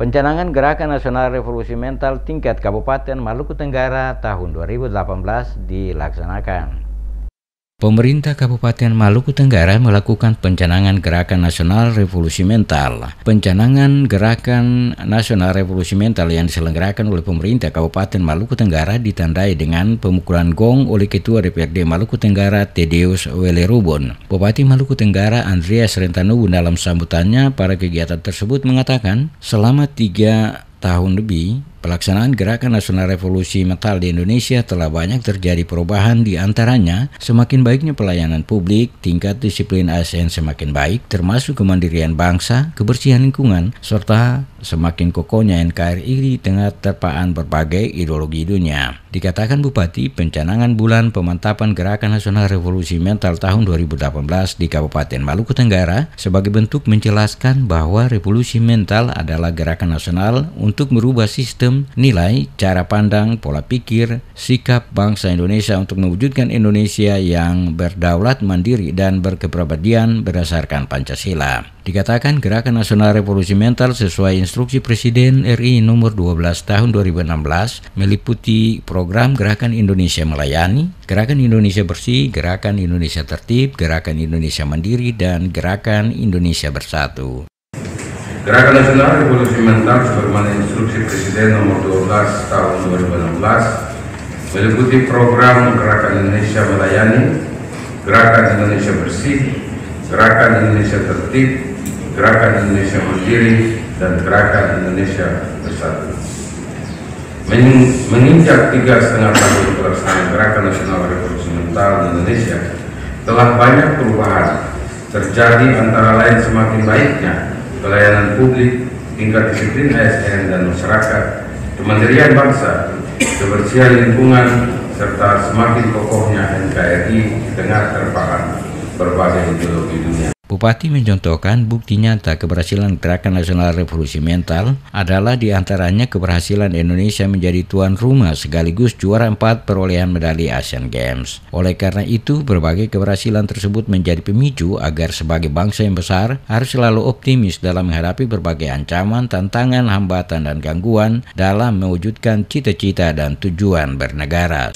Pencanangan Gerakan Nasional Revolusi Mental tingkat Kabupaten Maluku Tenggara tahun 2018 dilaksanakan. Pemerintah Kabupaten Maluku Tenggara melakukan pencanangan Gerakan Nasional Revolusi Mental. Pencanangan Gerakan Nasional Revolusi Mental yang diselenggarakan oleh pemerintah Kabupaten Maluku Tenggara ditandai dengan pemukulan gong oleh Ketua DPRD Maluku Tenggara Thaddeus Wellerubon. Bupati Maluku Tenggara Andreas Rentanubu dalam sambutannya pada kegiatan tersebut mengatakan selama 3 tahun lebih pelaksanaan Gerakan Nasional Revolusi Mental di Indonesia telah banyak terjadi perubahan, di antaranya semakin baiknya pelayanan publik, tingkat disiplin ASN semakin baik, termasuk kemandirian bangsa, kebersihan lingkungan, serta semakin kokohnya NKRI di tengah terpaan berbagai ideologi dunia. Dikatakan Bupati, pencanangan bulan pemantapan Gerakan Nasional Revolusi Mental tahun 2018 di Kabupaten Maluku Tenggara sebagai bentuk menjelaskan bahwa revolusi mental adalah gerakan nasional untuk merubah sistem nilai, cara pandang, pola pikir, sikap bangsa Indonesia untuk mewujudkan Indonesia yang berdaulat, mandiri, dan berkepribadian berdasarkan Pancasila. Dikatakan Gerakan Nasional Revolusi Mental sesuai instruksi Presiden RI nomor 12 tahun 2016 meliputi program Gerakan Indonesia Melayani, Gerakan Indonesia Bersih, Gerakan Indonesia Tertib, Gerakan Indonesia Mandiri, dan Gerakan Indonesia Bersatu. Gerakan Nasional Revolusi Mental sebagaimana instruksi Presiden nomor 12 tahun 2016 meliputi program Gerakan Indonesia Melayani, Gerakan Indonesia Bersih, Gerakan Indonesia Tertib, Gerakan Indonesia Mandiri, dan Gerakan Indonesia Bersatu. Menginjak 3,5 tahun pelaksanaan Gerakan Nasional Revolusi Mental di Indonesia, telah banyak perubahan terjadi, antara lain semakin baiknya pelayanan publik, tingkat disiplin ASN dan masyarakat, kemandirian bangsa, kebersihan lingkungan, serta semakin kokohnya NKRI di tengah terpaan berbagai ideologi dunia. Bupati mencontohkan bukti nyata keberhasilan Gerakan Nasional Revolusi Mental adalah diantaranya keberhasilan Indonesia menjadi tuan rumah sekaligus juara 4 perolehan medali Asian Games. Oleh karena itu, berbagai keberhasilan tersebut menjadi pemicu agar sebagai bangsa yang besar harus selalu optimis dalam menghadapi berbagai ancaman, tantangan, hambatan, dan gangguan dalam mewujudkan cita-cita dan tujuan bernegara.